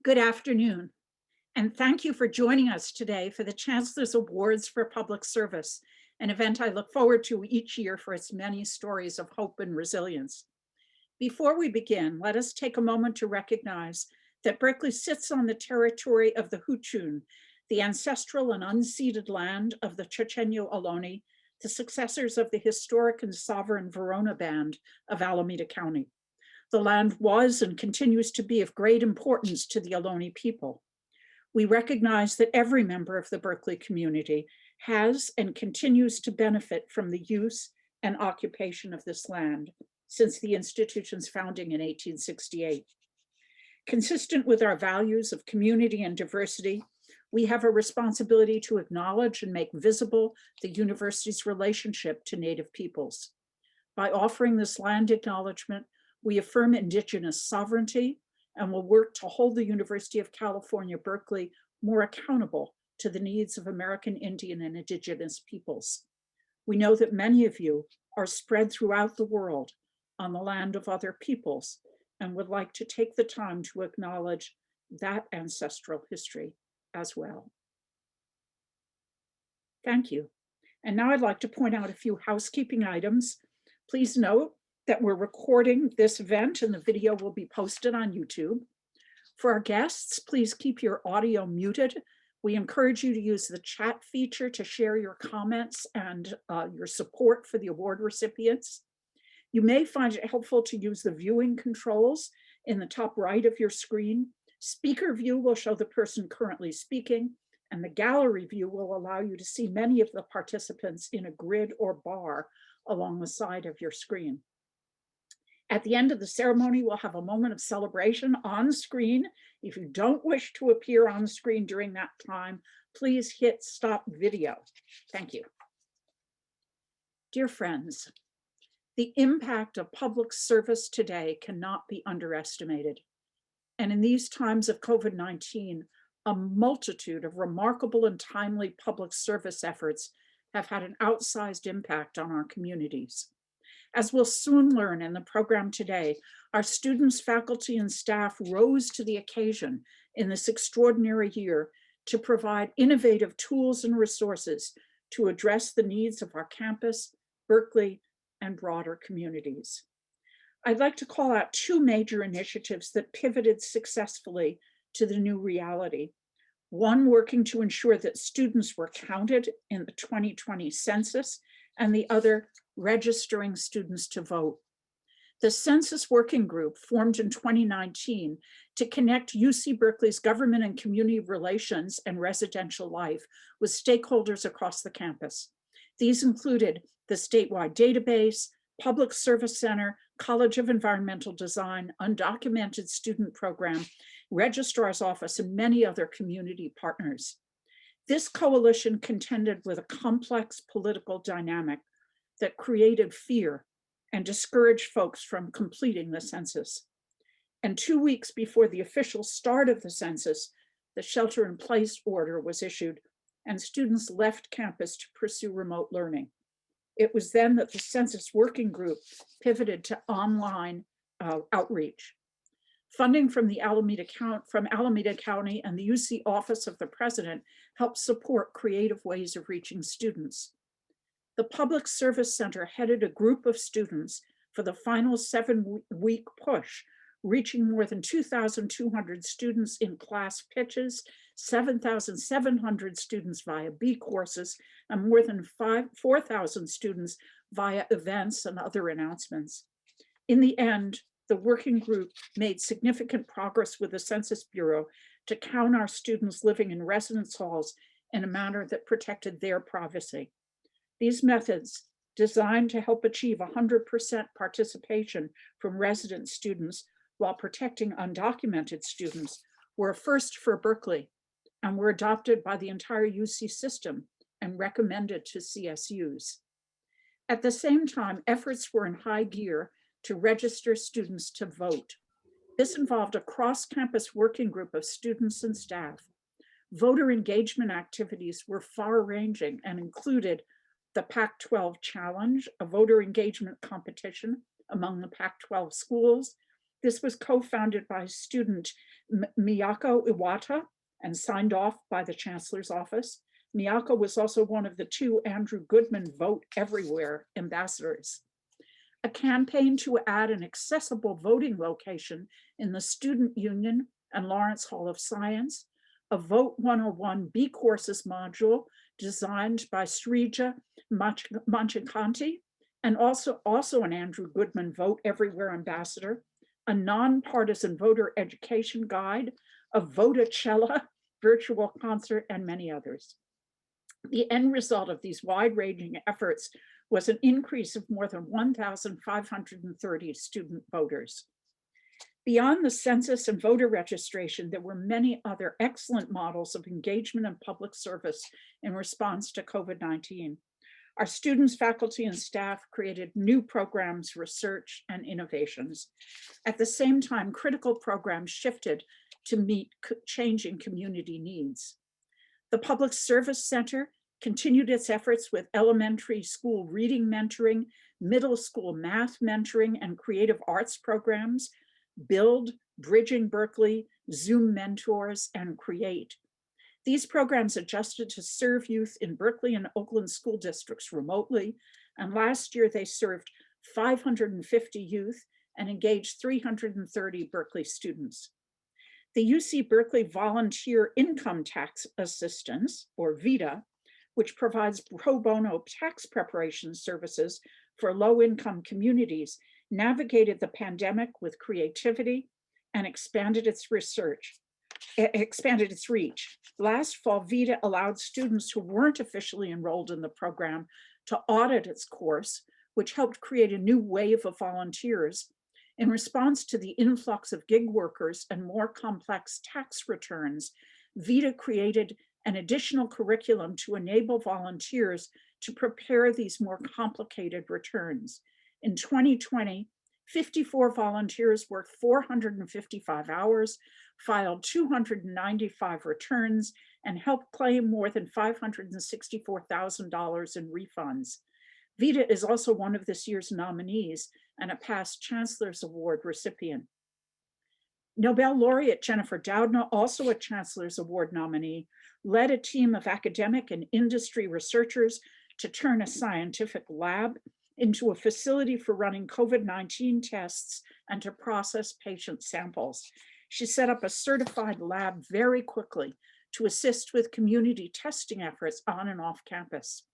Good afternoon, and thank you for joining us today for the Chancellor's Awards for Public Service, an event I look forward to each year for its many stories of hope and resilience. Before we begin, let us take a moment to recognize that Berkeley sits on the territory of the Huchun, the ancestral and unceded land of the Chochenyo Ohlone, the successors of the historic and sovereign Verona Band of Alameda County. The land was and continues to be of great importance to the Ohlone people. We recognize that every member of the Berkeley community has and continues to benefit from the use and occupation of this land since the institution's founding in 1868. Consistent with our values of community and diversity, we have a responsibility to acknowledge and make visible the university's relationship to Native peoples. By offering this land acknowledgement, we affirm Indigenous sovereignty and will work to hold the University of California, Berkeley more accountable to the needs of American Indian and Indigenous peoples. We know that many of you are spread throughout the world on the land of other peoples and would like to take the time to acknowledge that ancestral history as well. Thank you. And now I'd like to point out a few housekeeping items. Please note that we're recording this event and the video will be posted on YouTube. For our guests, please keep your audio muted. We encourage you to use the chat feature to share your comments and your support for the award recipients. You may find it helpful to use the viewing controls in the top right of your screen. Speaker view will show the person currently speaking, and the gallery view will allow you to see many of the participants in a grid or bar along the side of your screen. At the end of the ceremony, we'll have a moment of celebration on screen. If you don't wish to appear on screen during that time, please hit stop video. Thank you. Dear friends, the impact of public service today cannot be underestimated. And in these times of COVID-19, a multitude of remarkable and timely public service efforts have had an outsized impact on our communities. As we'll soon learn in the program today, our students, faculty, and staff rose to the occasion in this extraordinary year to provide innovative tools and resources to address the needs of our campus, Berkeley, and broader communities. I'd like to call out two major initiatives that pivoted successfully to the new reality. One working to ensure that students were counted in the 2020 census, and the other registering students to vote. The Census Working Group, formed in 2019 to connect UC Berkeley's government and community relations and residential life with stakeholders across the campus. These included the statewide database, Public Service Center, College of Environmental Design, Undocumented Student Program, Registrar's Office, and many other community partners. This coalition contended with a complex political dynamic that created fear and discouraged folks from completing the census. And 2 weeks before the official start of the census, the shelter-in-place order was issued and students left campus to pursue remote learning. It was then that the Census Working Group pivoted to online outreach. Funding from Alameda County and the UC Office of the President helped support creative ways of reaching students. The Public Service Center headed a group of students for the final 7-week push, reaching more than 2,200 students in class pitches, 7,700 students via B courses, and more than 4,000 students via events and other announcements. In the end, the working group made significant progress with the Census Bureau to count our students living in residence halls in a manner that protected their privacy. These methods, designed to help achieve 100% participation from resident students while protecting undocumented students, were a first for Berkeley and were adopted by the entire UC system and recommended to CSUs. At the same time, efforts were in high gear to register students to vote. This involved a cross-campus working group of students and staff. Voter engagement activities were far-ranging and included the Pac-12 Challenge, a voter engagement competition among the Pac-12 schools, This was co-founded by student Miyako Iwata and signed off by the Chancellor's office. Miyako was also one of the 2 Andrew Goodman Vote Everywhere ambassadors. A campaign to add an accessible voting location in the Student Union and Lawrence Hall of Science, a Vote 101 B Courses module designed by Srija Manchikanti, and also an Andrew Goodman Vote Everywhere ambassador, a nonpartisan voter education guide, a Votacella virtual concert, and many others. The end result of these wide-ranging efforts was an increase of more than 1,530 student voters. Beyond the census and voter registration, there were many other excellent models of engagement and public service in response to COVID-19. Our students, faculty, and staff created new programs, research, and innovations. At the same time, critical programs shifted to meet changing community needs. The Public Service Center continued its efforts with elementary school reading mentoring, middle school math mentoring, and creative arts programs, Build, Bridging Berkeley, Zoom Mentors, and Create. These programs adjusted to serve youth in Berkeley and Oakland school districts remotely, and last year they served 550 youth and engaged 330 Berkeley students. The UC Berkeley Volunteer Income Tax Assistance, or VITA, which provides pro bono tax preparation services for low-income communities, navigated the pandemic with creativity and expanded its reach. Last fall, VITA allowed students who weren't officially enrolled in the program to audit its course, which helped create a new wave of volunteers. In response to the influx of gig workers and more complex tax returns, VITA created an additional curriculum to enable volunteers to prepare these more complicated returns. In 2020, 54 volunteers worked 455 hours, filed 295 returns, and helped claim more than $564,000 in refunds. VITA is also one of this year's nominees and a past Chancellor's Award recipient. Nobel laureate Jennifer Doudna, also a Chancellor's Award nominee, led a team of academic and industry researchers to turn a scientific lab into a facility for running COVID-19 tests and to process patient samples. She set up a certified lab very quickly to assist with community testing efforts on and off campus.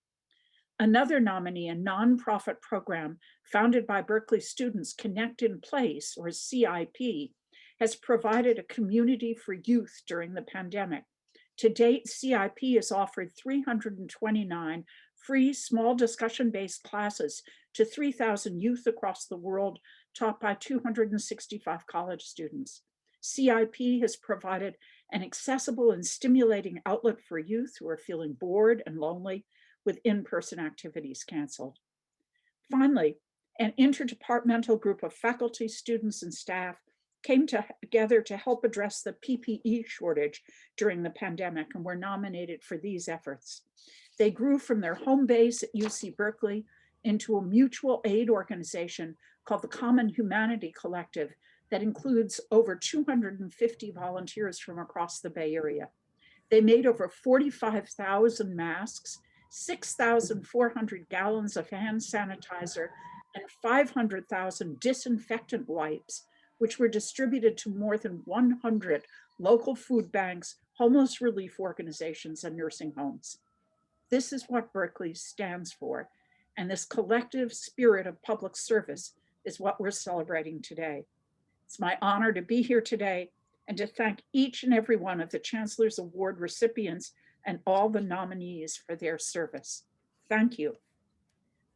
Another nominee, a nonprofit program founded by Berkeley students, Connect in Place, or CIP, has provided a community for youth during the pandemic. To date, CIP has offered 329 free small discussion-based classes to 3,000 youth across the world, taught by 265 college students. CIP has provided an accessible and stimulating outlet for youth who are feeling bored and lonely with in-person activities canceled. Finally, an interdepartmental group of faculty, students, and staff came together to help address the PPE shortage during the pandemic and were nominated for these efforts. They grew from their home base at UC Berkeley into a mutual aid organization called the Common Humanity Collective that includes over 250 volunteers from across the Bay Area. They made over 45,000 masks, 6,400 gallons of hand sanitizer, and 500,000 disinfectant wipes, which were distributed to more than 100 local food banks, homeless relief organizations, and nursing homes. This is what Berkeley stands for, and this collective spirit of public service is what we're celebrating today. It's my honor to be here today and to thank each and every one of the Chancellor's Award recipients and all the nominees for their service. Thank you.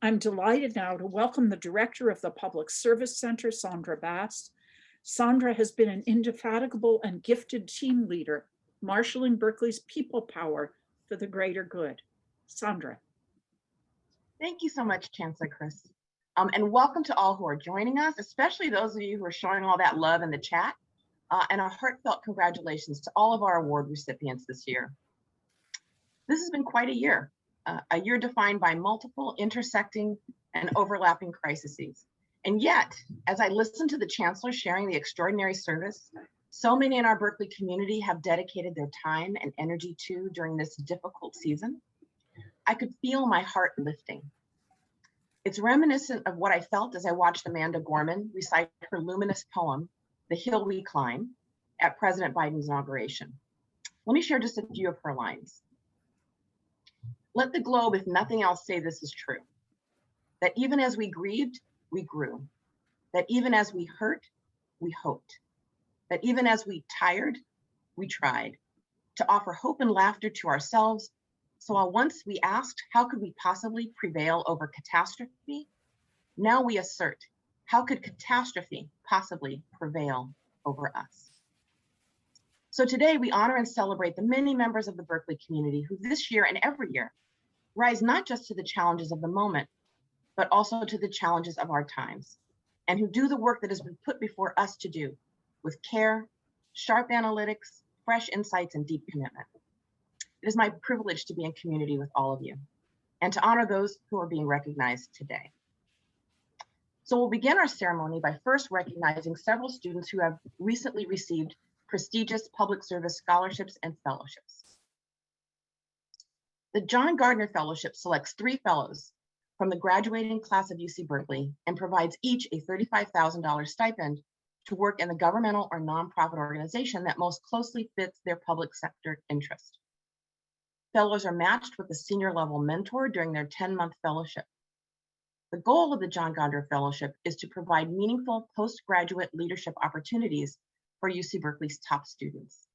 I'm delighted now to welcome the director of the Public Service Center, Sandra Bass. Sandra has been an indefatigable and gifted team leader, marshaling Berkeley's people power for the greater good. Sandra. Thank you so much, Chancellor Chris. And welcome to all who are joining us, especially those of you who are showing all that love in the chat, and a heartfelt congratulations to all of our award recipients this year. This has been quite a year defined by multiple intersecting and overlapping crises. And yet, as I listen to the Chancellor sharing the extraordinary service so many in our Berkeley community have dedicated their time and energy to during this difficult season, I could feel my heart lifting. It's reminiscent of what I felt as I watched Amanda Gorman recite her luminous poem, The Hill We Climb, at President Biden's inauguration. Let me share just a few of her lines. Let the globe, if nothing else, say this is true, that even as we grieved, we grew, that even as we hurt, we hoped, that even as we tired, we tried to offer hope and laughter to ourselves. So while once we asked, how could we possibly prevail over catastrophe? Now we assert, how could catastrophe possibly prevail over us? So today we honor and celebrate the many members of the Berkeley community who this year and every year rise not just to the challenges of the moment, but also to the challenges of our times, and who do the work that has been put before us to do with care, sharp analytics, fresh insights, and deep commitment. It is my privilege to be in community with all of you and to honor those who are being recognized today. So we'll begin our ceremony by first recognizing several students who have recently received prestigious public service scholarships and fellowships. The John Gardner Fellowship selects 3 fellows from the graduating class of UC Berkeley and provides each a $35,000 stipend to work in the governmental or nonprofit organization that most closely fits their public sector interest. Fellows are matched with a senior level mentor during their 10-month fellowship. The goal of the John Gardner Fellowship is to provide meaningful postgraduate leadership opportunities for UC Berkeley's top students.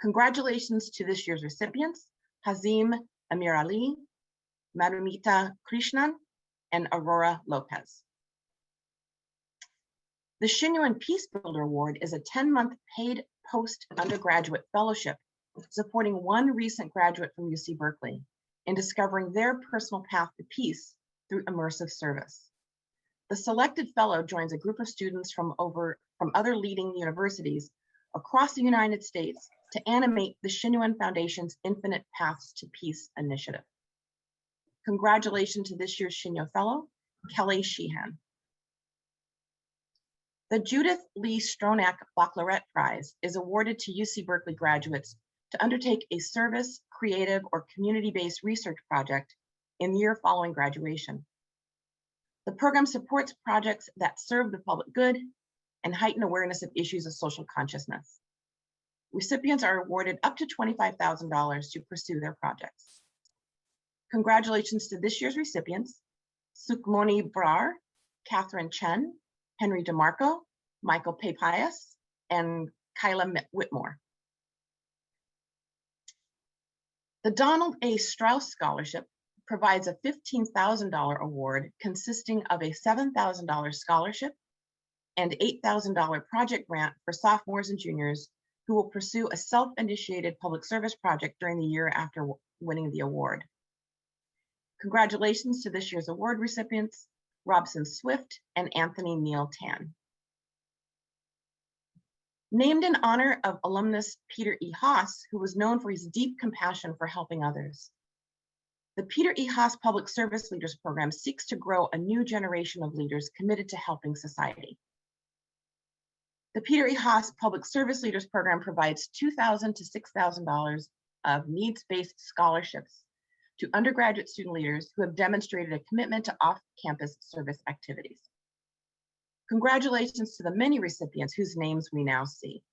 Congratulations to this year's recipients, Hazim Amir Ali, Madhumita Krishnan, and Aurora Lopez. The Xinyuan Peace Builder Award is a 10-month paid post-undergraduate fellowship supporting one recent graduate from UC Berkeley in discovering their personal path to peace through immersive service. The selected fellow joins a group of students from other leading universities across the United States to animate the Xinyuan Foundation's Infinite Paths to Peace initiative. Congratulations to this year's Xinyo Fellow, Kelly Sheehan. The Judith Lee Stronach Baccalaureate Prize is awarded to UC Berkeley graduates to undertake a service, creative, or community-based research project in the year following graduation. The program supports projects that serve the public good and heighten awareness of issues of social consciousness. Recipients are awarded up to $25,000 to pursue their projects. Congratulations to this year's recipients, Sukhmoni Brar, Catherine Chen, Henry DeMarco, Michael Papias, and Kyla Whitmore. The Donald A. Strauss Scholarship provides a $15,000 award consisting of a $7,000 scholarship and $8,000 project grant for sophomores and juniors who will pursue a self-initiated public service project during the year after winning the award. Congratulations to this year's award recipients, Robson Swift and Anthony Neal Tan. Named in honor of alumnus Peter E. Haas, who was known for his deep compassion for helping others. The Peter E. Haas Public Service Leaders Program seeks to grow a new generation of leaders committed to helping society. The Peter E. Haas Public Service Leaders Program provides $2,000 to $6,000 of needs-based scholarships to undergraduate student leaders who have demonstrated a commitment to off-campus service activities. Congratulations to the many recipients whose names we now see.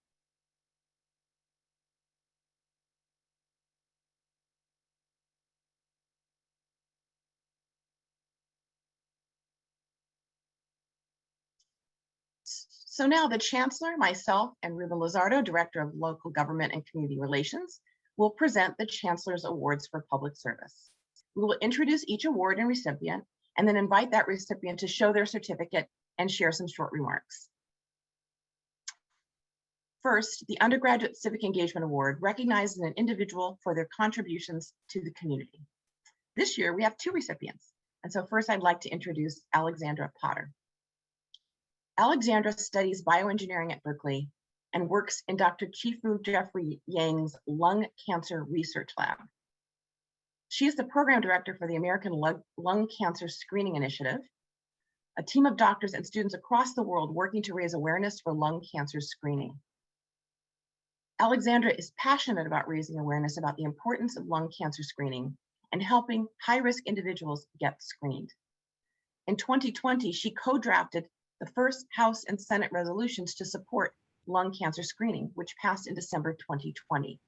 So now the Chancellor, myself, and Ruben Lizardo, Director of Local Government and Community Relations, will present the Chancellor's Awards for Public Service. We will introduce each award and recipient, and then invite that recipient to show their certificate and share some short remarks. First, the Undergraduate Civic Engagement Award recognizes an individual for their contributions to the community. This year, we have 2 recipients. And so first, I'd like to introduce Alexandra Potter. Alexandra studies bioengineering at Berkeley and works in Dr. Chifu Jeffrey Yang's Lung Cancer Research Lab. She is the program director for the American Lung Cancer Screening Initiative, a team of doctors and students across the world working to raise awareness for lung cancer screening. Alexandra is passionate about raising awareness about the importance of lung cancer screening and helping high-risk individuals get screened. In 2020, she co-drafted the first House and Senate resolutions to support lung cancer screening, which passed in December 2020,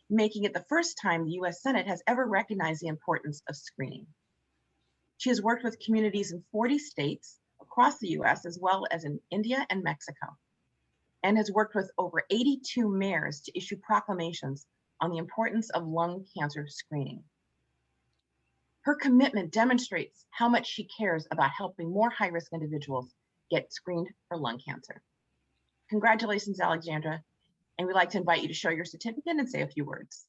making it the first time the US Senate has ever recognized the importance of screening. She has worked with communities in 40 states across the US, as well as in India and Mexico, and has worked with over 82 mayors to issue proclamations on the importance of lung cancer screening. Her commitment demonstrates how much she cares about helping more high-risk individuals get screened for lung cancer. Congratulations, Alexandra, and we'd like to invite you to show your certificate and say a few words.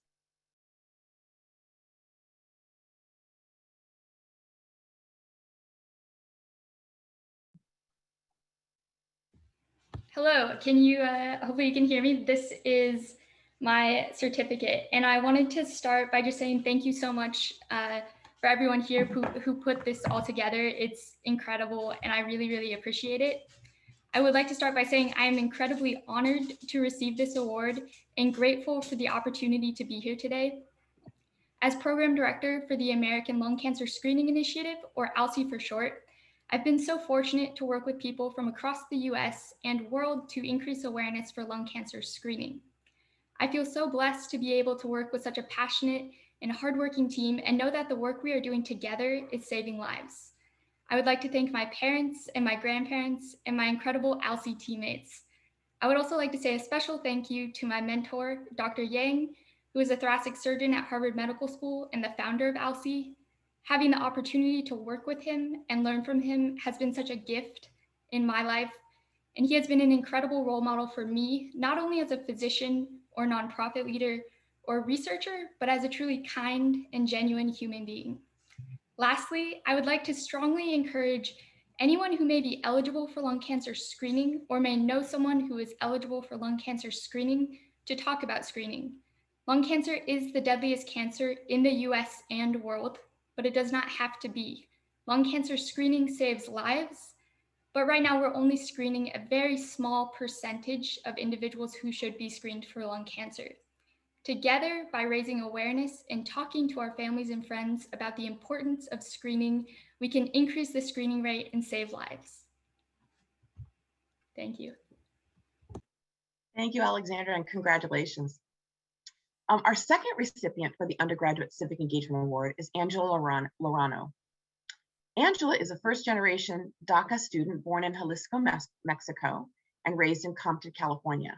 Hello, hopefully you can hear me. This is my certificate. And I wanted to start by just saying thank you so much for everyone here who put this all together. It's incredible and I really, really appreciate it. I would like to start by saying I am incredibly honored to receive this award and grateful for the opportunity to be here today. As Program Director for the American Lung Cancer Screening Initiative, or ALSI for short, I've been so fortunate to work with people from across the US and world to increase awareness for lung cancer screening. I feel so blessed to be able to work with such a passionate and hardworking team and know that the work we are doing together is saving lives. I would like to thank my parents and my grandparents and my incredible ALSI teammates. I would also like to say a special thank you to my mentor, Dr. Yang, who is a thoracic surgeon at Harvard Medical School and the founder of ALSI. Having the opportunity to work with him and learn from him has been such a gift in my life, and he has been an incredible role model for me, not only as a physician or nonprofit leader or researcher, but as a truly kind and genuine human being. Lastly, I would like to strongly encourage anyone who may be eligible for lung cancer screening or may know someone who is eligible for lung cancer screening to talk about screening. Lung cancer is the deadliest cancer in the US and world, but it does not have to be. Lung cancer screening saves lives, but right now we're only screening a very small percentage of individuals who should be screened for lung cancer. Together, by raising awareness and talking to our families and friends about the importance of screening, we can increase the screening rate and save lives. Thank you. Thank you, Alexandra, and congratulations. Our second recipient for the Undergraduate Civic Engagement Award is Angela Lorano. Angela is a first-generation DACA student born in Jalisco, Mexico, and raised in Compton, California.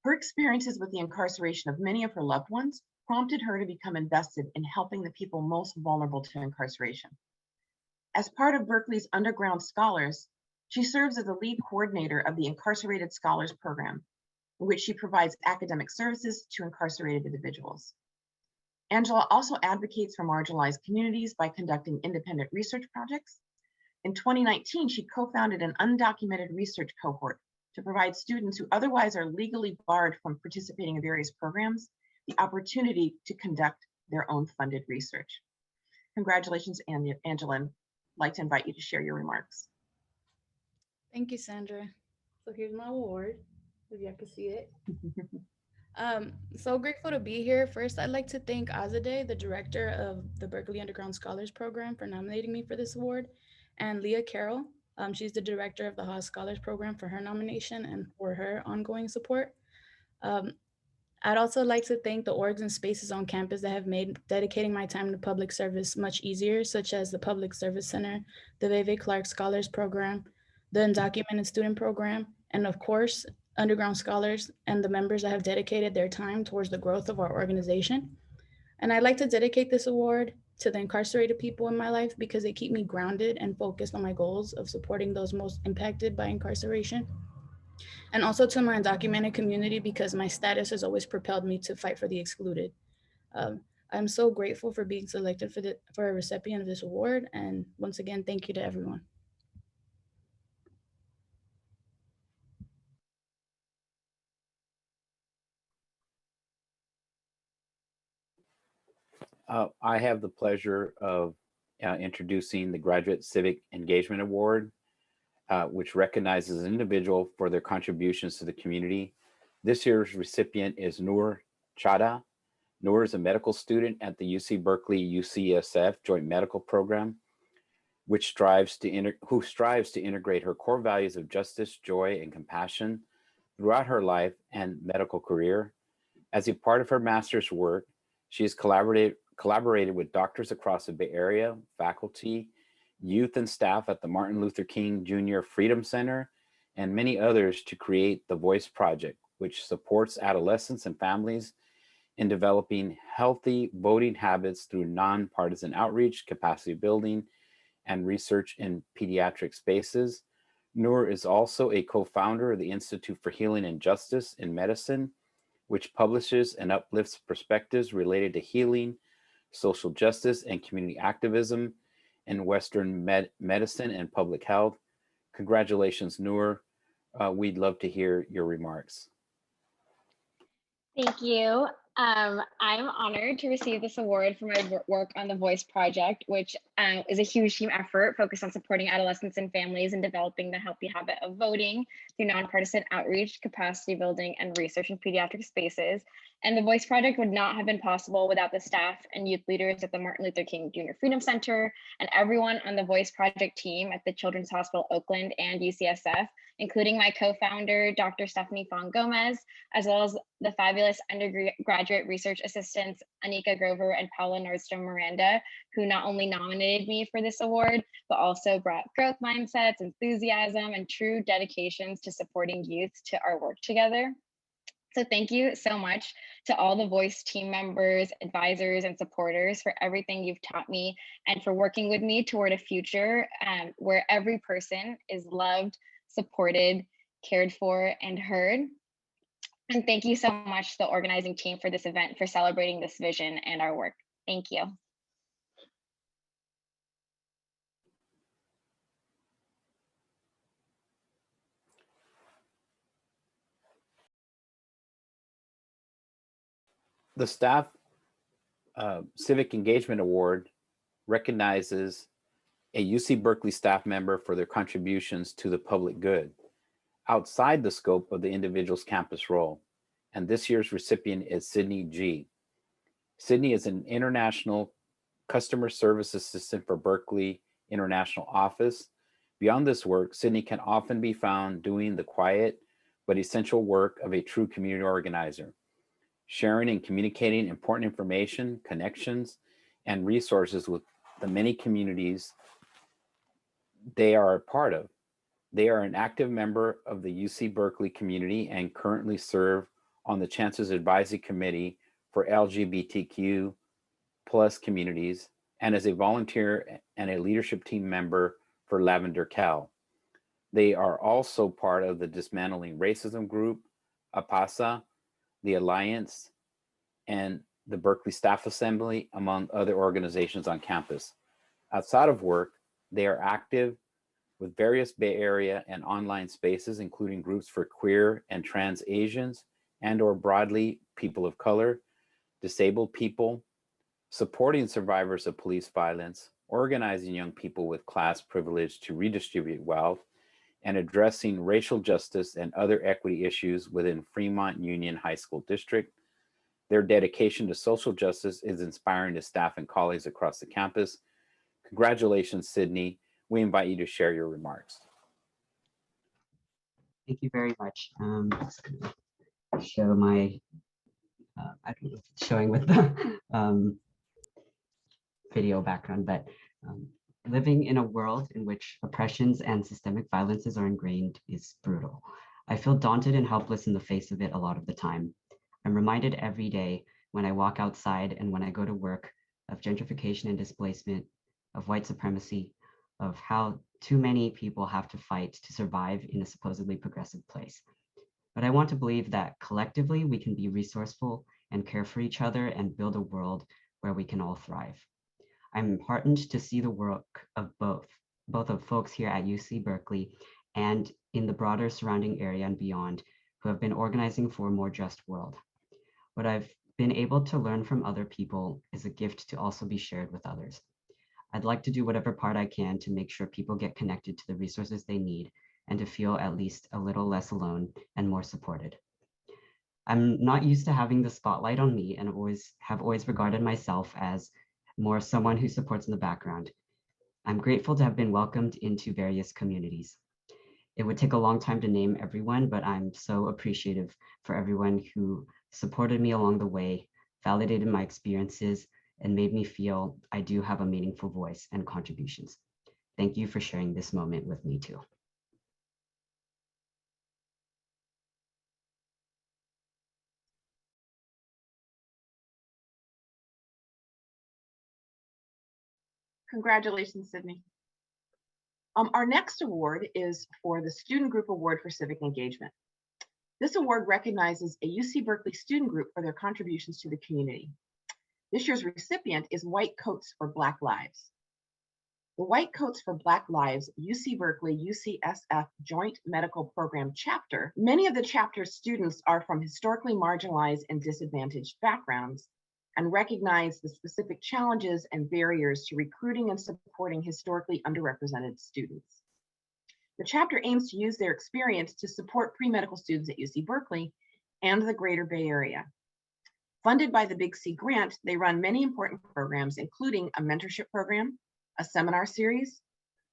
Her experiences with the incarceration of many of her loved ones prompted her to become invested in helping the people most vulnerable to incarceration. As part of Berkeley's Underground Scholars, she serves as the lead coordinator of the Incarcerated Scholars Program, in which she provides academic services to incarcerated individuals. Angela also advocates for marginalized communities by conducting independent research projects. In 2019, she co-founded an undocumented research cohort to provide students who otherwise are legally barred from participating in various programs the opportunity to conduct their own funded research. Congratulations, Angela. I'd like to invite you to share your remarks. Thank you, Sandra. So here's my award, if you can see it. So grateful to be here. First, I'd like to thank Azadeh, the director of the Berkeley Underground Scholars Program, for nominating me for this award, and Leah Carroll. She's the director of the Haas Scholars Program, for her nomination and for her ongoing support. I'd also like to thank the orgs and spaces on campus that have made dedicating my time to public service much easier, such as the Public Service Center, the Veve Clark Scholars Program, the Undocumented Student Program, and of course, Underground Scholars and the members that have dedicated their time towards the growth of our organization. And I'd like to dedicate this award to the incarcerated people in my life because they keep me grounded and focused on my goals of supporting those most impacted by incarceration. And also to my undocumented community because my status has always propelled me to fight for the excluded. I'm so grateful for being selected for a recipient of this award. And once again, thank you to everyone. I have the pleasure of introducing the Graduate Civic Engagement Award. which recognizes an individual for their contributions to the community. This year's recipient is Noor Chada. Noor is a medical student at the UC Berkeley UCSF Joint Medical Program, who strives to integrate her core values of justice, joy, and compassion throughout her life and medical career. As a part of her master's work, she has collaborated with doctors across the Bay Area, faculty, youth, and staff at the Martin Luther King Jr. Freedom Center, and many others to create the Voice Project, which supports adolescents and families in developing healthy voting habits through nonpartisan outreach, capacity building, and research in pediatric spaces. Noor is also a co-founder of the Institute for Healing and Justice in Medicine, which publishes and uplifts perspectives related to healing, social justice, and community activism in Western medicine and public health. Congratulations, Noor. We'd love to hear your remarks. Thank you. I'm honored to receive this award for my work on the Voice Project, which is a huge team effort focused on supporting adolescents and families in developing the healthy habit of voting through nonpartisan outreach, capacity building, and research in pediatric spaces. And the Voice Project would not have been possible without the staff and youth leaders at the Martin Luther King Jr. Freedom Center and everyone on the Voice Project team at the Children's Hospital Oakland and UCSF, including my co-founder, Dr. Stephanie Fong Gomez, as well as the fabulous undergraduate research assistants, Anika Grover and Paula Nordstrom Miranda, who not only nominated me for this award, but also brought growth mindsets, enthusiasm, and true dedications to supporting youth to our work together. So thank you so much to all the Voice team members, advisors, and supporters for everything you've taught me and for working with me toward a future where every person is loved, supported, cared for, and heard. And thank you so much to the organizing team for this event for celebrating this vision and our work. Thank you. The Staff Civic Engagement Award recognizes a UC Berkeley staff member for their contributions to the public good outside the scope of the individual's campus role. And this year's recipient is Sydney G. Sydney is an international customer service assistant for Berkeley International Office. Beyond this work, Sydney can often be found doing the quiet but essential work of a true community organizer, sharing and communicating important information, connections, and resources with the many communities they are a part of. They are an active member of the UC Berkeley community and currently serve on the Chancellor's Advisory Committee for LGBTQ plus communities and as a volunteer and a leadership team member for Lavender Cal. They are also part of the Dismantling Racism Group, APASA, the Alliance, and the Berkeley Staff Assembly, among other organizations on campus. Outside of work, they are active with various Bay Area and online spaces, including groups for queer and trans Asians and/or broadly people of color, disabled people, supporting survivors of police violence, organizing young people with class privilege to redistribute wealth, and addressing racial justice and other equity issues within Fremont Union High School District. Their dedication to social justice is inspiring to staff and colleagues across the campus. Congratulations, Sydney. We invite you to share your remarks. Thank you very much. I'm just gonna show my, I don't know if it's showing with the video background, but living in a world in which oppressions and systemic violences are ingrained is brutal. I feel daunted and helpless in the face of it a lot of the time. I'm reminded every day when I walk outside and when I go to work of gentrification and displacement, of white supremacy, of how too many people have to fight to survive in a supposedly progressive place. But I want to believe that collectively we can be resourceful and care for each other and build a world where we can all thrive. I'm heartened to see the work of both of folks here at UC Berkeley and in the broader surrounding area and beyond who have been organizing for a more just world. What I've been able to learn from other people is a gift to also be shared with others. I'd like to do whatever part I can to make sure people get connected to the resources they need and to feel at least a little less alone and more supported. I'm not used to having the spotlight on me and have always regarded myself as more someone who supports in the background. I'm grateful to have been welcomed into various communities. It would take a long time to name everyone, but I'm so appreciative for everyone who supported me along the way, validated my experiences, and made me feel I do have a meaningful voice and contributions. Thank you for sharing this moment with me too. Congratulations, Sydney. Our next award is for the Student Group Award for Civic Engagement. This award recognizes a UC Berkeley student group for their contributions to the community. This year's recipient is White Coats for Black Lives. The White Coats for Black Lives UC Berkeley UCSF Joint Medical Program chapter. Many of the chapter's students are from historically marginalized and disadvantaged backgrounds and recognize the specific challenges and barriers to recruiting and supporting historically underrepresented students. The chapter aims to use their experience to support pre-medical students at UC Berkeley and the greater Bay Area. Funded by the Big C grant, they run many important programs, including a mentorship program, a seminar series,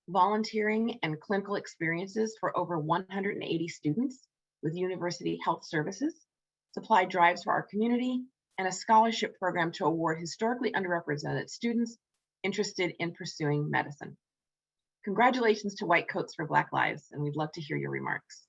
volunteering and clinical experiences for over 180 students with university health services, supply drives for our community, and a scholarship program to award historically underrepresented students interested in pursuing medicine. Congratulations to White Coats for Black Lives, and we'd love to hear your remarks.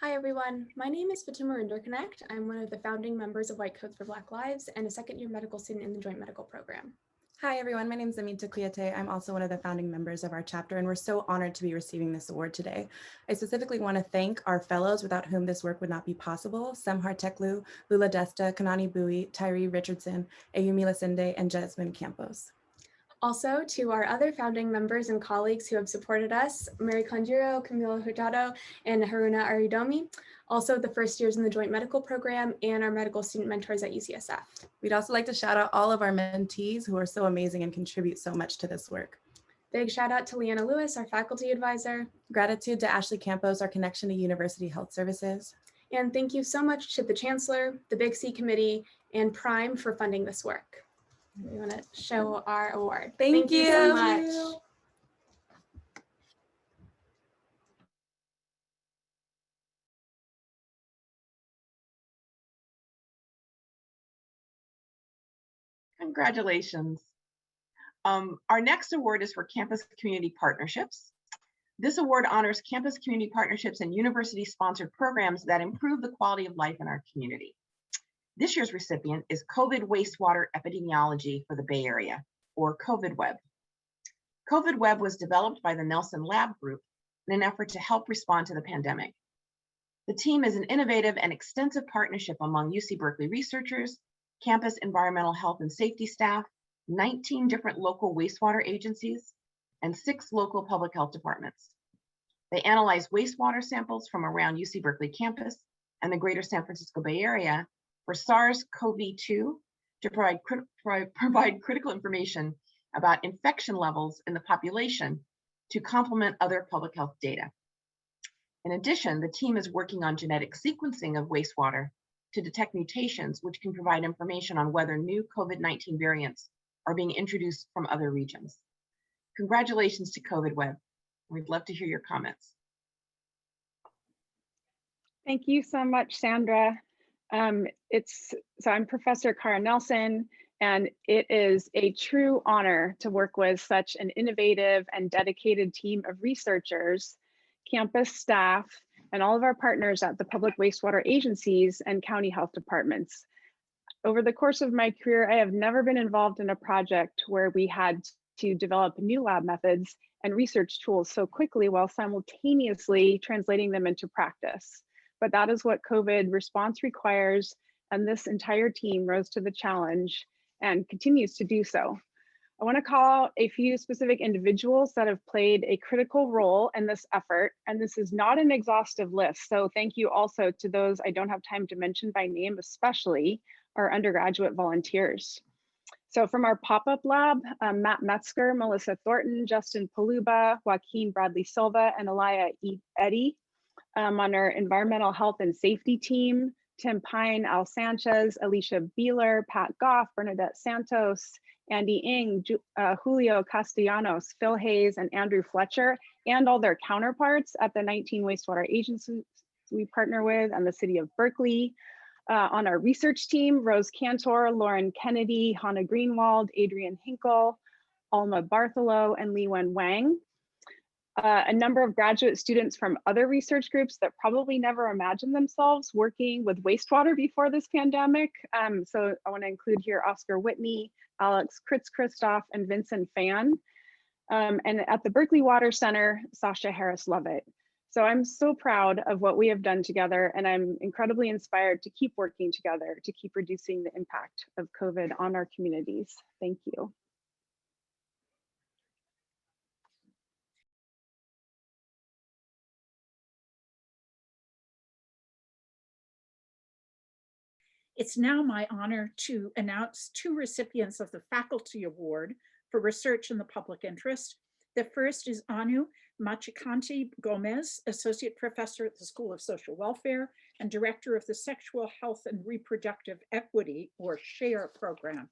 Hi everyone, my name is Fatima Rinderconnect. I'm one of the founding members of White Coats for Black Lives and a second-year medical student in the Joint Medical Program. Hi everyone, my name is Amita Kuyate. I'm also one of the founding members of our chapter, and we're so honored to be receiving this award today. I specifically want to thank our fellows without whom this work would not be possible: Semhar Teklu, Lula Desta, Kanani Bui, Tyree Richardson, Ayumi Lasinde, and Jasmine Campos. Also to our other founding members and colleagues who have supported us, Mary Conjuro, Camila Hurtado, and Haruna Aridomi. Also the first years in the Joint Medical Program and our medical student mentors at UCSF. We'd also like to shout out all of our mentees who are so amazing and contribute so much to this work. Big shout out to Leanna Lewis, our faculty advisor. Gratitude to Ashley Campos, our connection to University Health Services. And thank you so much to the Chancellor, the Big C Committee, and Prime for funding this work. We want to show our award. Thank you so much. Congratulations. Our next award is for Campus Community Partnerships. This award honors campus community partnerships and university-sponsored programs that improve the quality of life in our community. This year's recipient is COVID Wastewater Epidemiology for the Bay Area, or COVID Web. COVID Web was developed by the Nelson Lab Group in an effort to help respond to the pandemic. The team is an innovative and extensive partnership among UC Berkeley researchers, campus environmental health and safety staff, 19 different local wastewater agencies, and 6 local public health departments. They analyze wastewater samples from around UC Berkeley campus and the greater San Francisco Bay Area for SARS-CoV-2 to provide critical information about infection levels in the population to complement other public health data. In addition, the team is working on genetic sequencing of wastewater to detect mutations, which can provide information on whether new COVID-19 variants are being introduced from other regions. Congratulations to COVID Web. We'd love to hear your comments. Thank you so much, Sandra. So I'm Professor Cara Nelson, and it is a true honor to work with such an innovative and dedicated team of researchers, campus staff, and all of our partners at the public wastewater agencies and county health departments. Over the course of my career, I have never been involved in a project where we had to develop new lab methods and research tools so quickly while simultaneously translating them into practice. But that is what COVID response requires, and this entire team rose to the challenge and continues to do so. I want to call out a few specific individuals that have played a critical role in this effort, and this is not an exhaustive list, so thank you also to those I don't have time to mention by name, especially our undergraduate volunteers. So from our pop-up lab, Matt Metzger, Melissa Thornton, Justin Paluba, Joaquin Bradley Silva, and Elia Eddy. On our environmental health and safety team, Tim Pine, Al Sanchez, Alicia Beeler, Pat Goff, Bernadette Santos, Andy Ing, Julio Castellanos, Phil Hayes, and Andrew Fletcher, and all their counterparts at the 19 wastewater agencies we partner with and the city of Berkeley. On our research team, Rose Cantor, Lauren Kennedy, Hannah Greenwald, Adrian Hinkle, Alma Bartholow, and Liwen Wang. A number of graduate students from other research groups that probably never imagined themselves working with wastewater before this pandemic. So I want to include here Oscar Whitney, Alex Kritz-Christoph, and Vincent Fan. And at the Berkeley Water Center, Sasha Harris-Lovett. So I'm so proud of what we have done together, and I'm incredibly inspired to keep working together to keep reducing the impact of COVID on our communities. Thank you. It's now my honor to announce two recipients of the Faculty Award for Research in the Public Interest. The first is Anu Machikanti Gomez, Associate Professor at the School of Social Welfare and Director of the Sexual Health and Reproductive Equity, or SHARE program.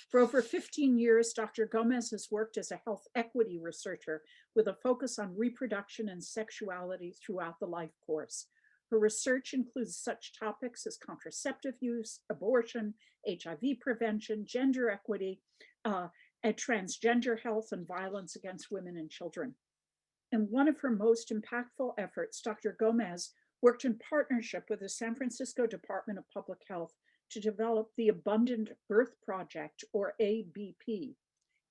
For over 15 years, Dr. Gomez has worked as a health equity researcher with a focus on reproduction and sexuality throughout the life course. Her research includes such topics as contraceptive use, abortion, HIV prevention, gender equity, and transgender health, and violence against women and children. In one of her most impactful efforts, Dr. Gomez worked in partnership with the San Francisco Department of Public Health to develop the Abundant Birth Project, or ABP.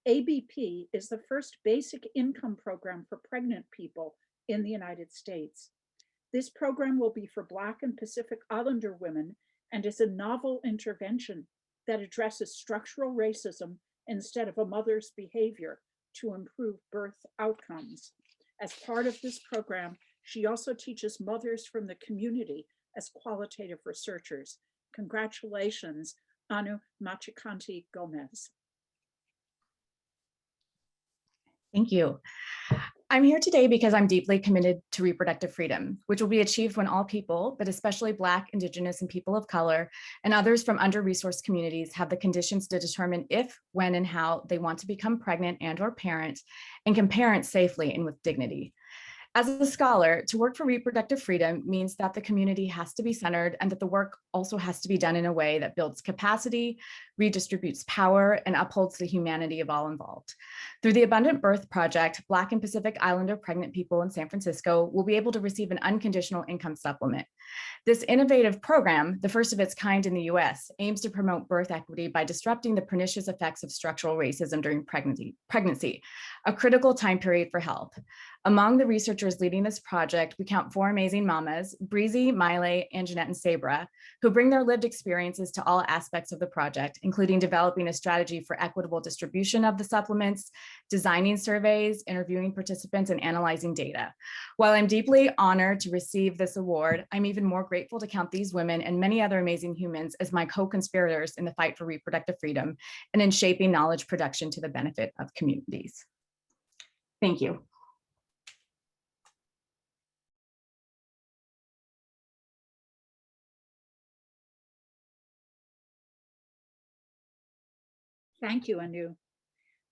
ABP is the first basic income program for pregnant people in the United States. This program will be for Black and Pacific Islander women and is a novel intervention that addresses structural racism instead of a mother's behavior to improve birth outcomes. As part of this program, she also teaches mothers from the community as qualitative researchers. Congratulations, Anu Machikanti Gomez. Thank you. I'm here today because I'm deeply committed to reproductive freedom, which will be achieved when all people, but especially Black, Indigenous, and people of color, and others from under-resourced communities have the conditions to determine if, when, and how they want to become pregnant and/or parent, and can parent safely and with dignity. As a scholar, to work for reproductive freedom means that the community has to be centered and that the work also has to be done in a way that builds capacity, redistributes power, and upholds the humanity of all involved. Through the Abundant Birth Project, Black and Pacific Islander pregnant people in San Francisco will be able to receive an unconditional income supplement. This innovative program, the first of its kind in the US, aims to promote birth equity by disrupting the pernicious effects of structural racism during pregnancy, a critical time period for health. Among the researchers leading this project, we count 4 amazing mamas, Breezy, Miley, Anjanette, and Sabra, who bring their lived experiences to all aspects of the project, including developing a strategy for equitable distribution of the supplements, designing surveys, interviewing participants, and analyzing data. While I'm deeply honored to receive this award, I'm even more grateful to count these women and many other amazing humans as my co-conspirators in the fight for reproductive freedom and in shaping knowledge production to the benefit of communities. Thank you. Thank you, Anu.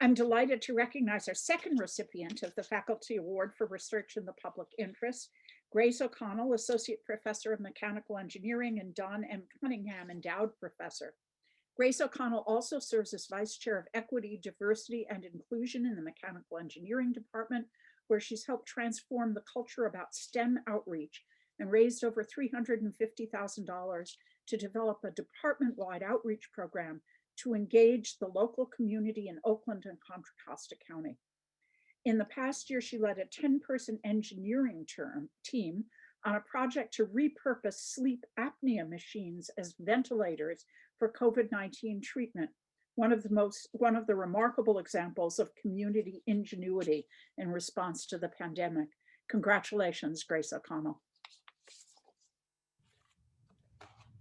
I'm delighted to recognize our second recipient of the Faculty Award for Research in the Public Interest, Grace O'Connell, Associate Professor of Mechanical Engineering, and Don M. Cunningham, Endowed Professor. Grace O'Connell also serves as Vice Chair of Equity, Diversity, and Inclusion in the Mechanical Engineering Department, where she's helped transform the culture about STEM outreach and raised over $350,000 to develop a department-wide outreach program to engage the local community in Oakland and Contra Costa County. In the past year, she led a 10-person engineering team on a project to repurpose sleep apnea machines as ventilators for COVID-19 treatment, one of the remarkable examples of community ingenuity in response to the pandemic. Congratulations, Grace O'Connell.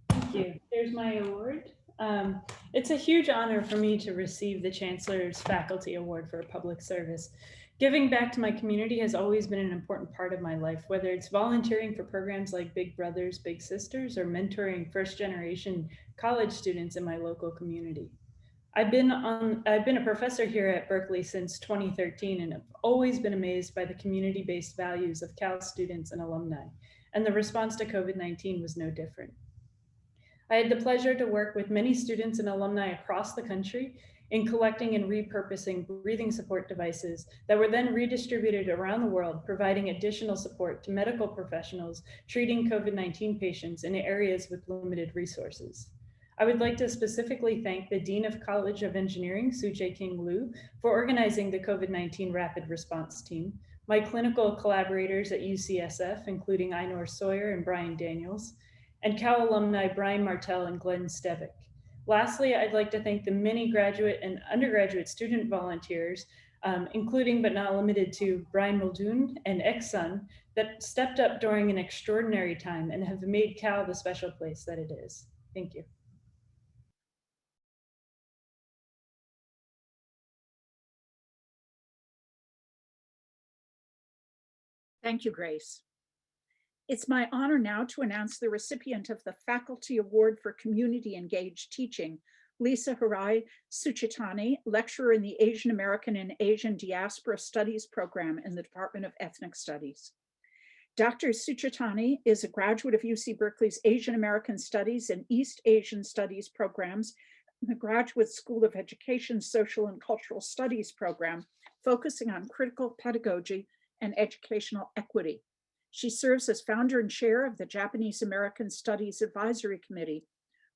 Thank you. There's my award. It's a huge honor for me to receive the Chancellor's Faculty Award for Public Service. Giving back to my community has always been an important part of my life, whether it's volunteering for programs like Big Brothers, Big Sisters, or mentoring first-generation college students in my local community. I've been a professor here at Berkeley since 2013 and have always been amazed by the community-based values of Cal students and alumni, and the response to COVID-19 was no different. I had the pleasure to work with many students and alumni across the country in collecting and repurposing breathing support devices that were then redistributed around the world, providing additional support to medical professionals treating COVID-19 patients in areas with limited resources. I would like to specifically thank the Dean of College of Engineering, Tsu-Jae King Liu, for organizing the COVID-19 Rapid Response Team, my clinical collaborators at UCSF, including Einor Sawyer and Brian Daniels, and Cal alumni Brian Martell and Glenn Stevick. Lastly, I'd like to thank the many graduate and undergraduate student volunteers, including but not limited to Brian Muldoon and ex-son, that stepped up during an extraordinary time and have made Cal the special place that it is. Thank you. Thank you, Grace. It's my honor now to announce the recipient of the Faculty Award for Community Engaged Teaching, Lisa Harai Suchitani, lecturer in the Asian American and Asian Diaspora Studies program in the Department of Ethnic Studies. Dr. Suchitani is a graduate of UC Berkeley's Asian American Studies and East Asian Studies programs, and the Graduate School of Education, Social and Cultural Studies program, focusing on critical pedagogy and educational equity. She serves as founder and chair of the Japanese American Studies Advisory Committee.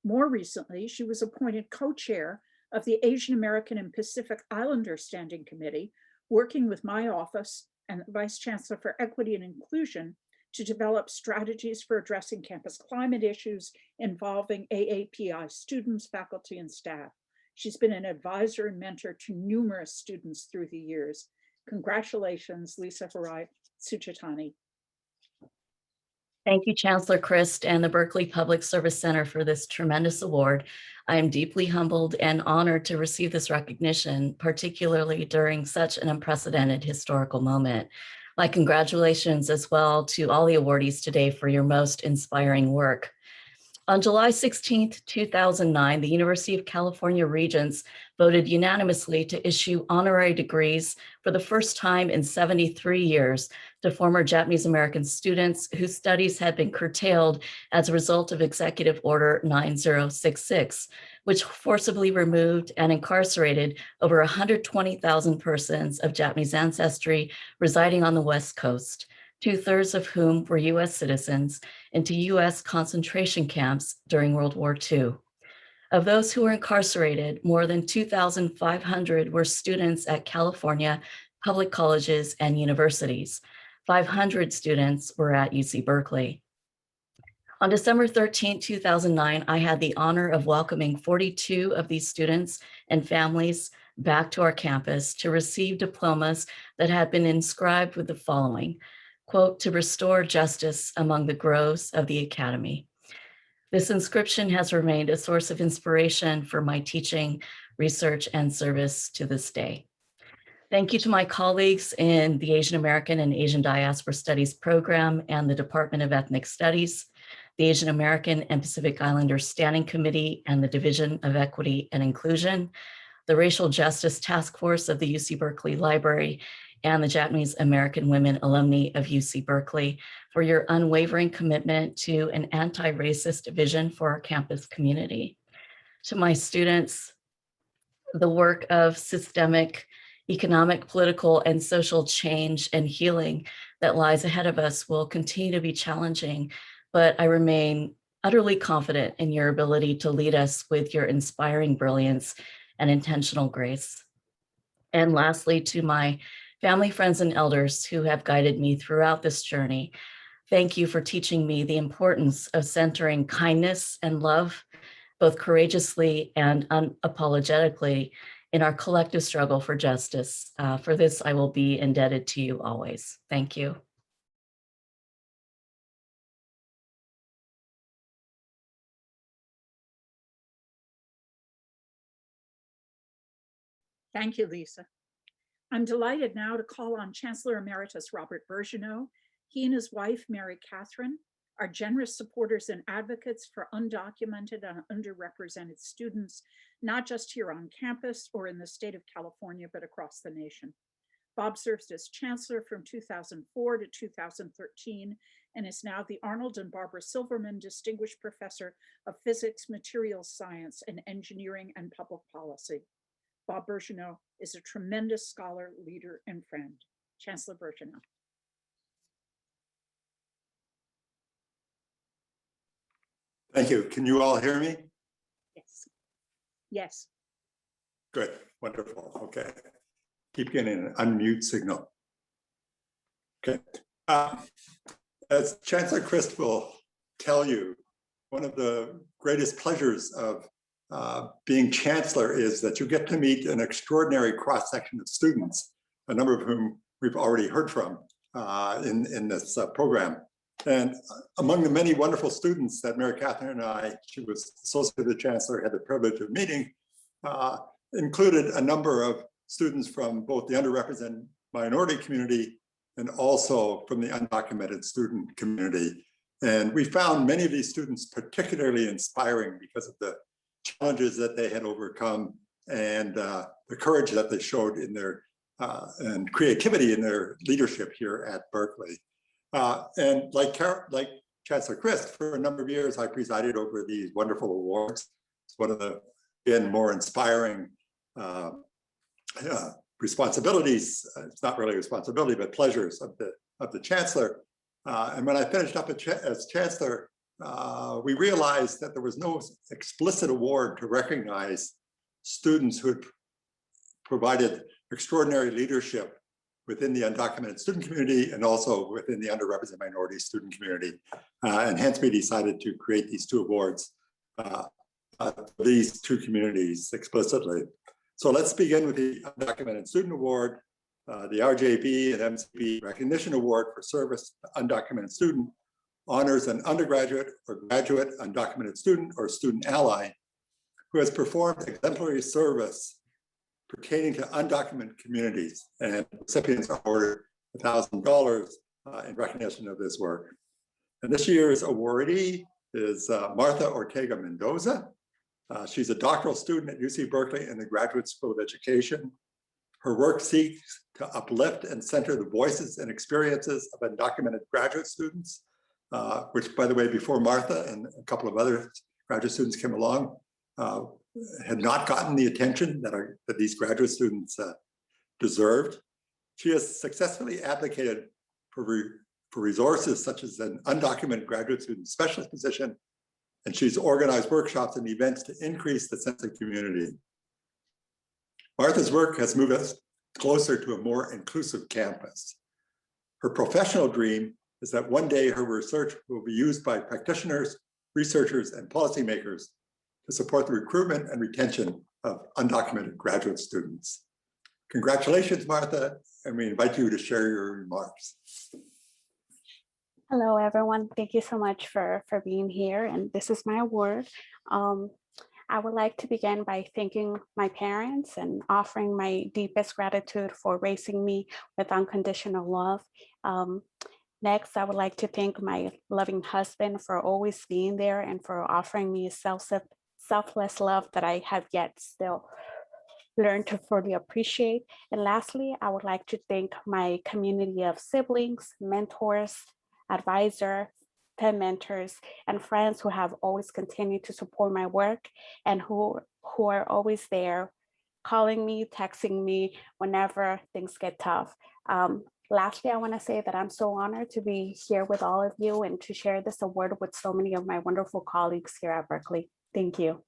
More recently, she was appointed co-chair of the Asian American and Pacific Islander Standing Committee, working with my office and the Vice Chancellor for Equity and Inclusion to develop strategies for addressing campus climate issues involving AAPI students, faculty, and staff. She's been an advisor and mentor to numerous students through the years. Congratulations, Lisa Harai Suchitani. Thank you, Chancellor Christ and the Berkeley Public Service Center for this tremendous award. I am deeply humbled and honored to receive this recognition, particularly during such an unprecedented historical moment. My congratulations as well to all the awardees today for your most inspiring work. On July 16, 2009, the University of California Regents voted unanimously to issue honorary degrees for the first time in 73 years to former Japanese American students whose studies had been curtailed as a result of Executive Order 9066, which forcibly removed and incarcerated over 120,000 persons of Japanese ancestry residing on the West Coast, 2/3 of whom were US citizens, into US concentration camps during World War II. Of those who were incarcerated, more than 2,500 were students at California public colleges and universities. 500 students were at UC Berkeley. On December 13, 2009, I had the honor of welcoming 42 of these students and families back to our campus to receive diplomas that had been inscribed with the following, quote, "To restore justice among the groves of the academy." This inscription has remained a source of inspiration for my teaching, research, and service to this day. Thank you to my colleagues in the Asian American and Asian Diaspora Studies program and the Department of Ethnic Studies, the Asian American and Pacific Islander Standing Committee and the Division of Equity and Inclusion, the Racial Justice Task Force of the UC Berkeley Library, and the Japanese American Women Alumni of UC Berkeley for your unwavering commitment to an anti-racist vision for our campus community. To my students, the work of systemic, economic, political, and social change and healing that lies ahead of us will continue to be challenging, but I remain utterly confident in your ability to lead us with your inspiring brilliance and intentional grace. And lastly, to my family, friends, and elders who have guided me throughout this journey, thank you for teaching me the importance of centering kindness and love, both courageously and unapologetically, in our collective struggle for justice. For this, I will be indebted to you always. Thank you. Thank you, Lisa. I'm delighted now to call on Chancellor Emeritus Robert Bergeneau. He and his wife, Mary Catherine, are generous supporters and advocates for undocumented and underrepresented students, not just here on campus or in the state of California, but across the nation. Bob served as Chancellor from 2004 to 2013 and is now the Arnold and Barbara Silverman Distinguished Professor of Physics, Materials Science, and Engineering and Public Policy. Bob Bergeneau is a tremendous scholar, leader, and friend. Chancellor Bergeneau. Thank you. Can you all hear me? Yes. Yes. Good. Wonderful. Okay. Keep getting an unmute signal. Okay. As Chancellor Christ will tell you, one of the greatest pleasures of being Chancellor is that you get to meet an extraordinary cross-section of students, a number of whom we've already heard from in this program. And among the many wonderful students that Mary Catherine and I, she was associate with the Chancellor, had the privilege of meeting, included a number of students from both the underrepresented minority community and also from the undocumented student community. And we found many of these students particularly inspiring because of the challenges that they had overcome and the courage that they showed in their and creativity in their leadership here at Berkeley. And like Chancellor Christ, for a number of years, I presided over these wonderful awards. It's one of the, again, more inspiring responsibilities. It's not really a responsibility, but pleasures of the Chancellor. And when I finished up as Chancellor, we realized that there was no explicit award to recognize students who had provided extraordinary leadership within the undocumented student community and also within the underrepresented minority student community. And hence we decided to create these two awards, these two communities explicitly. So let's begin with the Undocumented Student Award, the RJB and MCB Recognition Award for Service to Undocumented Student honors an undergraduate or graduate undocumented student or student ally who has performed exemplary service pertaining to undocumented communities, and recipients are awarded $1,000 in recognition of this work. And this year's awardee is Martha Ortega Mendoza. She's a doctoral student at UC Berkeley in the Graduate School of Education. Her work seeks to uplift and center the voices and experiences of undocumented graduate students, which, by the way, before Martha and a couple of other graduate students came along, had not gotten the attention that these graduate students deserved. She has successfully advocated for resources such as an undocumented graduate student specialist position, and she's organized workshops and events to increase the sense of community. Martha's work has moved us closer to a more inclusive campus. Her professional dream is that one day her research will be used by practitioners, researchers, and policymakers to support the recruitment and retention of undocumented graduate students. Congratulations, Martha, and we invite you to share your remarks. Hello, everyone. Thank you so much for being here, and this is my award. I would like to begin by thanking my parents and offering my deepest gratitude for raising me with unconditional love. Next, I would like to thank my loving husband for always being there and for offering me selfless love that I have yet still learned to fully appreciate. And lastly, I would like to thank my community of siblings, mentors, advisors, pen mentors, and friends who have always continued to support my work and who are always there calling me, texting me whenever things get tough. Lastly, I want to say that I'm so honored to be here with all of you and to share this award with so many of my wonderful colleagues here at Berkeley. Thank you.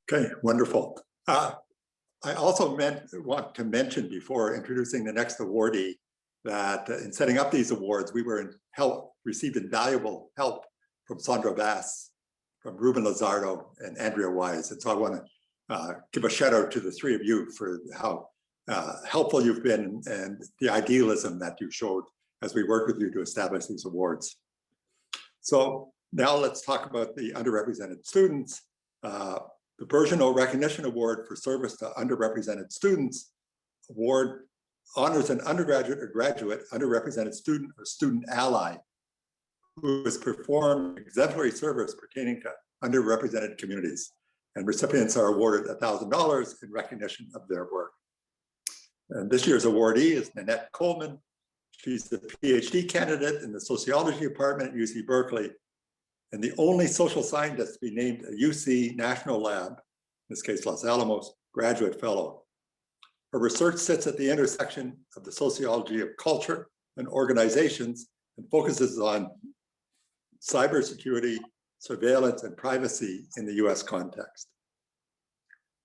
Okay, wonderful. I also want to mention before introducing the next awardee that in setting up these awards, we were received invaluable help from Sandra Bass, from Ruben Lizardo, and Andrea Wise. And so I want to give a shout out to the three of you for how helpful you've been and the idealism that you showed as we work with you to establish these awards. So now let's talk about the underrepresented students. The Bergeneau Recognition Award for Service to Underrepresented Students award honors an undergraduate or graduate underrepresented student or student ally who has performed exemplary service pertaining to underrepresented communities. And recipients are awarded $1,000 in recognition of their work. And this year's awardee is Nanette Coleman. She's the PhD candidate in the sociology department at UC Berkeley, and the only social scientist to be named a UC National Lab, in this case Los Alamos, graduate fellow. Her research sits at the intersection of the sociology of culture and organizations and focuses on cybersecurity, surveillance, and privacy in the US context.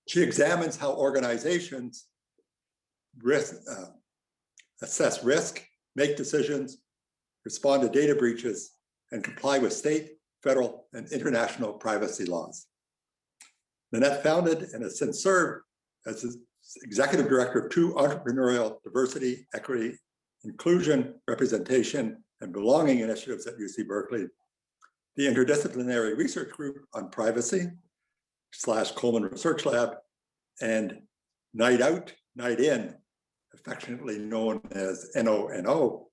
She examines how organizations assess risk, make decisions, respond to data breaches, and comply with state, federal, and international privacy laws. Nanette founded and has since served as the executive director of 2 entrepreneurial diversity, equity, inclusion, representation, and belonging initiatives at UC Berkeley, the Interdisciplinary Research Group on Privacy / Coleman Research Lab, and Night Out, Night In, affectionately known as NONO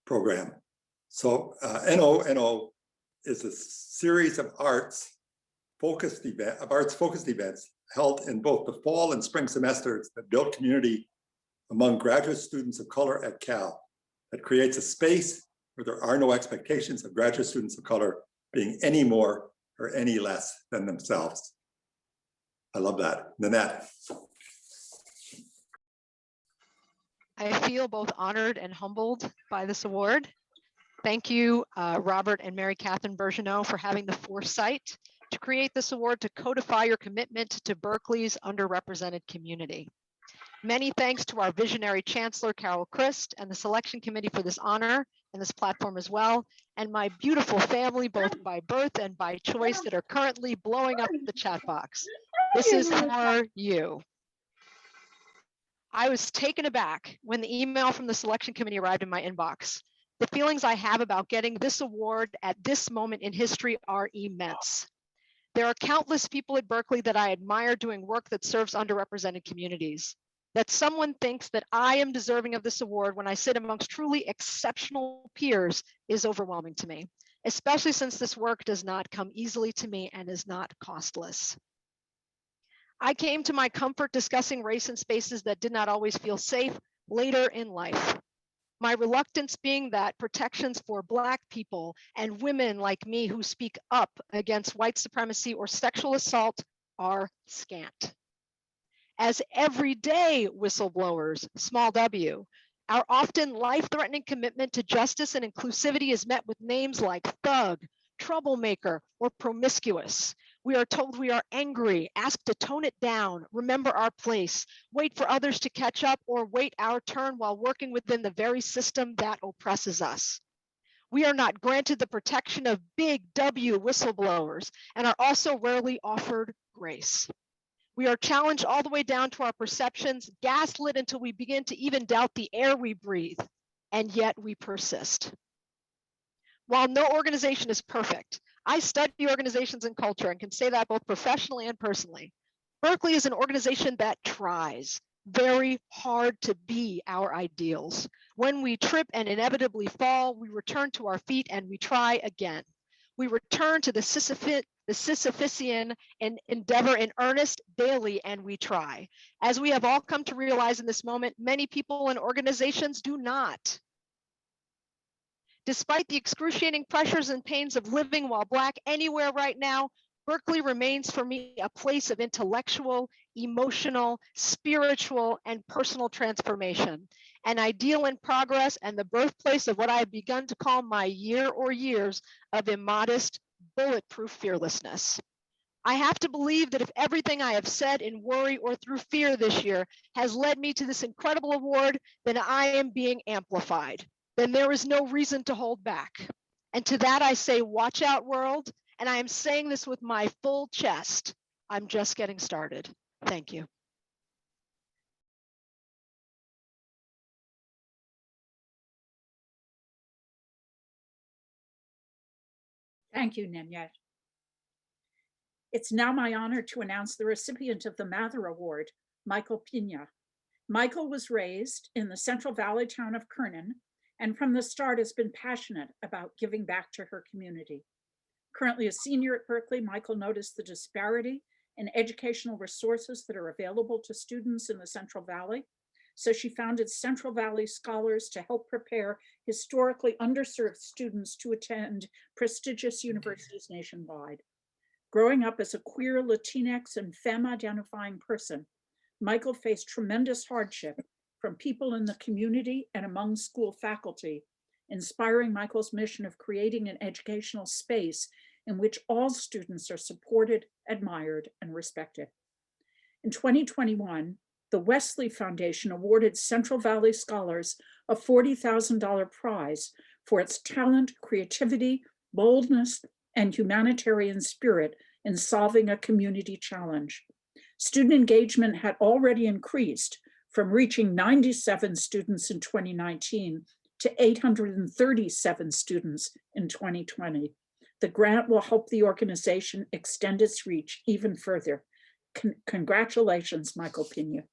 program. So NONO is a series of arts-focused events held in both the fall and spring semesters that build community among graduate students of color at Cal, that creates a space where there are no expectations of graduate students of color being any more or any less than themselves. I love that. Nanette. I feel both honored and humbled by this award. Thank you, Robert and Mary Catherine Bergeneau, for having the foresight to create this award to codify your commitment to Berkeley's underrepresented community. Many thanks to our visionary Chancellor, Carol Christ, and the selection committee for this honor and this platform as well, and my beautiful family, both by birth and by choice, that are currently blowing up the chat box. This is for you. I was taken aback when the email from the selection committee arrived in my inbox. The feelings I have about getting this award at this moment in history are immense. There are countless people at Berkeley that I admire doing work that serves underrepresented communities. That someone thinks that I am deserving of this award when I sit amongst truly exceptional peers is overwhelming to me, especially since this work does not come easily to me and is not costless. I came to my comfort discussing race in spaces that did not always feel safe later in life. My reluctance being that protections for Black people and women like me who speak up against white supremacy or sexual assault are scant. As everyday whistleblowers, small w, our often life-threatening commitment to justice and inclusivity is met with names like thug, troublemaker, or promiscuous. We are told we are angry, asked to tone it down, remember our place, wait for others to catch up, or wait our turn while working within the very system that oppresses us. We are not granted the protection of big W whistleblowers and are also rarely offered grace. We are challenged all the way down to our perceptions, gaslit until we begin to even doubt the air we breathe, and yet we persist. While no organization is perfect, I study organizations and culture and can say that both professionally and personally. Berkeley is an organization that tries very hard to be our ideals. When we trip and inevitably fall, we return to our feet and we try again. We return to the Sisyphean endeavor in earnest daily, and we try. As we have all come to realize in this moment, many people and organizations do not. Despite the excruciating pressures and pains of living while Black anywhere right now, Berkeley remains for me a place of intellectual, emotional, spiritual, and personal transformation, an ideal in progress and the birthplace of what I have begun to call my year or years of immodest, bulletproof fearlessness. I have to believe that if everything I have said in worry or through fear this year has led me to this incredible award, then I am being amplified. Then there is no reason to hold back. And to that I say, watch out, world. And I am saying this with my full chest. I'm just getting started. Thank you. Thank you, Nanette. It's now my honor to announce the recipient of the Mather Award, Michael Pina. Michael was raised in the Central Valley town of Kernan, and from the start has been passionate about giving back to her community. Currently a senior at Berkeley, Michael noticed the disparity in educational resources that are available to students in the Central Valley. So she founded Central Valley Scholars to help prepare historically underserved students to attend prestigious universities nationwide. Growing up as a queer, Latinx, and femme-identifying person, Michael faced tremendous hardship from people in the community and among school faculty, inspiring Michael's mission of creating an educational space in which all students are supported, admired, and respected. In 2021, the Wesley Foundation awarded Central Valley Scholars a $40,000 prize for its talent, creativity, boldness, and humanitarian spirit in solving a community challenge. Student engagement had already increased from reaching 97 students in 2019 to 837 students in 2020. The grant will help the organization extend its reach even further. Congratulations, Michael Pina.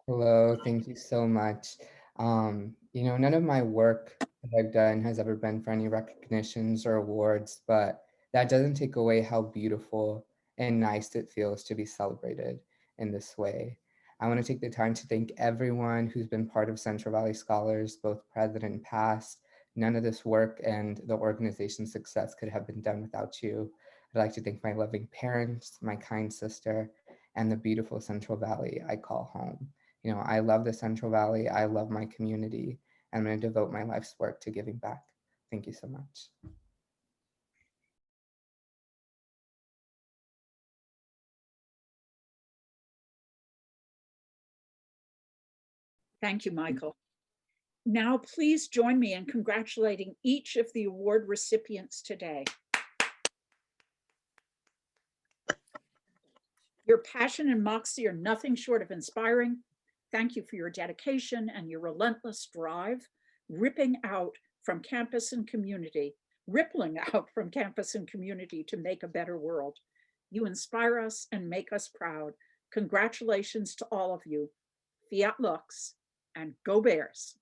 Hello, thank you so much. None of my work that I've done has ever been for any recognitions or awards, but that doesn't take away how beautiful and nice it feels to be celebrated in this way. I want to take the time to thank everyone who's been part of Central Valley Scholars, both present and past. None of this work and the organization's success could have been done without you. I'd like to thank my loving parents, my kind sister, and the beautiful Central Valley I call home. I love the Central Valley. I love my community. I'm going to devote my life's work to giving back. Thank you so much. Thank you, Michael. Now, please join me in congratulating each of the award recipients today. Your passion and moxie are nothing short of inspiring. Thank you for your dedication and your relentless drive, rippling out from campus and community to make a better world. You inspire us and make us proud. Congratulations to all of you. Fiat Lux and go Bears.